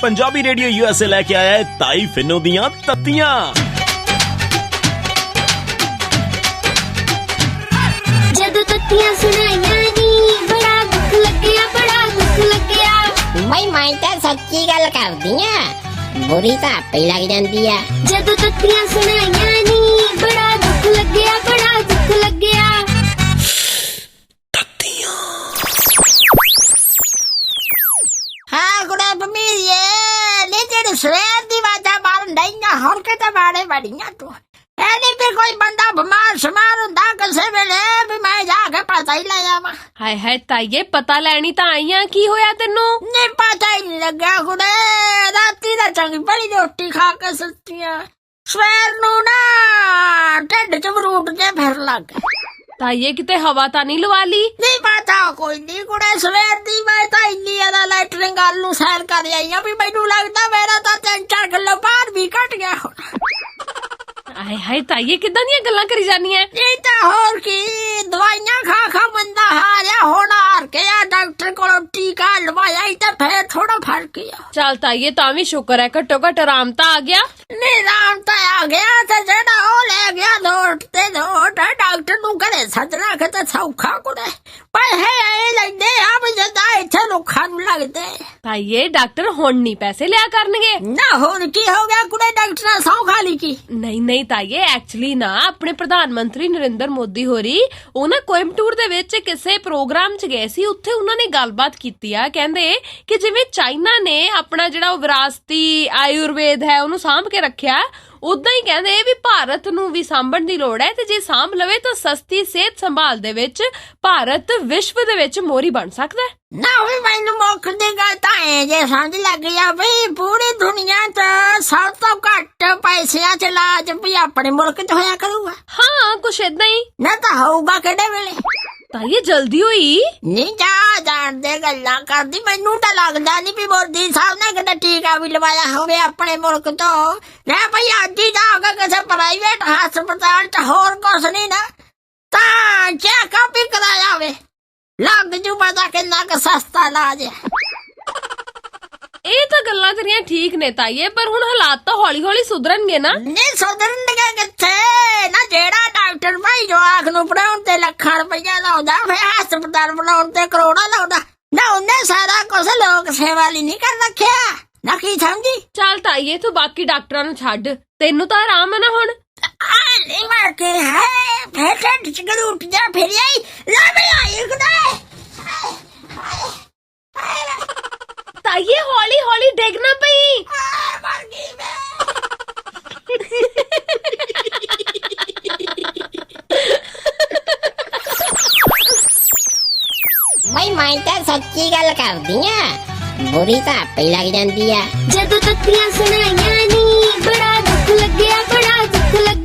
Punjabi radio USA लेके आया है ताई फिनो दियां तत्तियां। जदों तत्तियां सुनाइयां नी बड़ा दुख लग्या, बड़ा दुख लग्या। भाई मैं तो सच्ची गल करदी आ, बुरी तो आपे लग जांदी आ। जदों तत्तियां सुनाइयां नी बड़ा दुख लग्या, बड़ा दुख लग्या। हाँ गुड़ा बमीरिए ले तेरे सवेर दी वाजा मारन डईयां हुण किते बाड़े बड़ियां तू। ऐनी भी कोई बंदा बीमार शमार हुंदा किसे वेले भी मैं जाके पता ही ले जावां। हाय हाय ताईए पता लैनी तां आई आ, की होया तैनू? नहीं पता ही नहीं लग्या गुड़े, राती दा चंगी भली रोटी खा के सुत्तियां, सवेर नू ना ढिड च फरूट जे फिर लग गए। ताईए किते हवा तां नहीं लवा ली? नहीं पता कोई नहीं कुड़े, सवेर दी मैं तो इन्नी ज्यादा लैटरिंग आलू सैर कर आई हूं भी मैनू लगदा मेरा तो 3-4 किलो भार भी घट गया हुण। हाय हाय ताईए किदां दियां गल्लां करी जानी है? नहीं तो होर की, दवाइयां खा खा बंदा हारिया हुण हार के आ डॉक्टर कोलों टीका लवाया ही तो फिर थोड़ा फर्क आ। चल ताईए तां भी शुक्र है घट्टो घट आराम तां आ गया। नहीं राम तो आ गया ते जेड़ा ओ ले गया दोट ते दोट डॉक्टर नू घरे सदना के ते सौखा कुड़े पैसे आए लैंदे आ भी जदा इत्थे लोकां नू लगदे। ताईए डॉक्टर हुण नहीं पैसे लिया करनगे ना हुण की हो गया कुड़े, डॉक्टर सौ खाली की? नहीं नहीं ताईए एक्चुअली ना अपने प्रधानमंत्री नरेंद्र मोदी होरी ਉਹ ਨਾ ਕੋਇੰਬਟੂਰ ਦੇ ਵਿੱਚ ਕਿਸੇ ਪ੍ਰੋਗਰਾਮ 'ਚ ਗਏ ਸੀ। ਉੱਥੇ ਉਹਨਾਂ ਨੇ ਗੱਲਬਾਤ ਕੀਤੀ ਆ, ਕਹਿੰਦੇ ਕਿ ਜਿਵੇਂ ਚਾਈਨਾ ਨੇ ਆਪਣਾ ਜਿਹੜਾ ਉਹ ਵਿਰਾਸਤੀ ਆਯੁਰਵੇਦ ਹੈ ਉਹਨੂੰ ਸਾਂਭ ਕੇ ਰੱਖਿਆ, ਉਦਾਂ ਹੀ ਕਹਿੰਦੇ ਵੀ ਭਾਰਤ ਨੂੰ ਵੀ ਸਾਂਭਣ ਦੀ ਲੋੜ ਹੈ ਤੇ ਜੇ ਸਾਂਭ ਲਵੇ ਤਾਂ ਸਸਤੀ ਸਿਹਤ ਸੰਭਾਲ ਦੇ ਵਿੱਚ ਭਾਰਤ ਵਿਸ਼ਵ ਦੇ ਵਿੱਚ ਮੋਹਰੀ ਬਣ ਸਕਦਾ ਹੈ। ਨਾ ਵੀ ਮੈਨੂੰ ਮੁੱਖ ਦੀ ਗੱਲ ਤਾਂ ਇਹ ਜੇ ਸਮਝ ਲੱਗ ਜਾ ਵੀ ਪੂਰੀ ਦੁਨੀਆ 'ਚ ਸਭ ਤੋਂ ਘੱਟ ਪੈਸਿਆਂ 'ਚ ਇਲਾਜ ਵੀ ਆਪਣੇ ਮੁਲਕ 'ਚ ਹੋਇਆ ਕਰੂਗਾ। ਹਾਂ ਕੁਛ ਏਦਾਂ ਹੀ ਨਾ ਤਾਂ ਹੋਊਗਾ ਕਿਹੜੇ ਵੇਲੇ? ਤਾਈਏ ਜਲਦੀ ਹੋਈ ਨਹੀਂ ਜਾ ਜਾਣਦੇ ਗੱਲਾਂ ਕਰਦੀ, ਮੈਨੂੰ ਤਾਂ ਲੱਗਦਾ ਨਹੀਂ ਵੀ ਮੋਦੀ ਸਾਹਿਬ ਨੇ ਕਿਤੇ ਟੀਕਾ ਵੀ ਲਵਾਇਆ ਹੋਵੇ ਆਪਣੇ ਮੁਲਕ ਤੋਂ। ਲੈ ਭਈ ਅੱਜ ਹੀ ਜਾ ਕੇ ਕਿਸੇ ਪ੍ਰਾਈਵੇਟ ਹਸਪਤਾਲ 'ਚ ਹੋਰ ਕੁਛ ਨਹੀਂ ਨਾ ਤਾਂ ਚੈੱਕਅਪ ਵੀ ਕਰਾਇਆ ਹੋਵੇ, ਲੱਗ ਜੂ ਪਤਾ ਕਿੰਨਾ ਕੁ ਸਸਤਾ ਇਲਾਜ ਹੈ। ਇਹ ਤਾਂ ਗੱਲਾਂ ਤੇਰੀਆਂ ਠੀਕ ਨੇ ਤਾਈਏ, ਪਰ ਹੁਣ ਹਾਲਾਤ ਤਾਂ ਹੌਲੀ ਹੌਲੀ ਸੁਧਰਨਗੇ ਨਾ। ਨਹੀਂ ਸੁਧਰਨਗੇ ਕਿੱਥੇ ਨਾ, ਜਿਹੜਾ ਡਾਕਟਰ ਭਾਈ ਜਵਾਕ ਨੂੰ ਪੜਾਉਣ ਤੇ ਲੱਖਾਂ ਰੁਪਈਆ ਲਾਉਂਦਾ ਫਿਰ ਹਸਪਤਾਲ ਬਣਾਉਣ ਤੇ ਕਰੋੜਾਂ ਲਾਉਂਦਾ ਨਾ, ਉਹਨੇ ਸਾਰਾ ਕੁਛ ਲੋਕ ਸੇਵਾ ਲਈ ਨਹੀਂ ਕਰ ਰੱਖਿਆ ਨਾ, ਕੀ ਸਮਝੀ? ਚੱਲ ਤਾਈਏ ਤੂੰ ਬਾਕੀ ਡਾਕਟਰਾਂ ਨੂੰ ਛੱਡ, ਤੈਨੂੰ ਤਾਂ ਆਰਾਮ ਹੈ ਨਾ ਹੁਣ? ਨਹੀਂ ਮਰ ਕੇ ਹੈ ਫਿਰ ਢਿੱਡ ਚ ਗਲੂਟ ਜਾ ਫਿਰ ਆਈ ਲੈ ਮੈਂ ਆਈ ਖੁਦਾ। ਤਾਈਏ ਹੌਲੀ ਹੌਲੀ ਡਿੱਗ ਨਾ ਪਈ। ਮਰ ਗਈ ਮੈਂ। भाई मैं तो सच्ची गल करदी आ, बुरी तो आपे लग जांदी आ। जदों तत्तियां सुनाइयां नी बड़ा दुख लग्या, बड़ा दुख लग्या।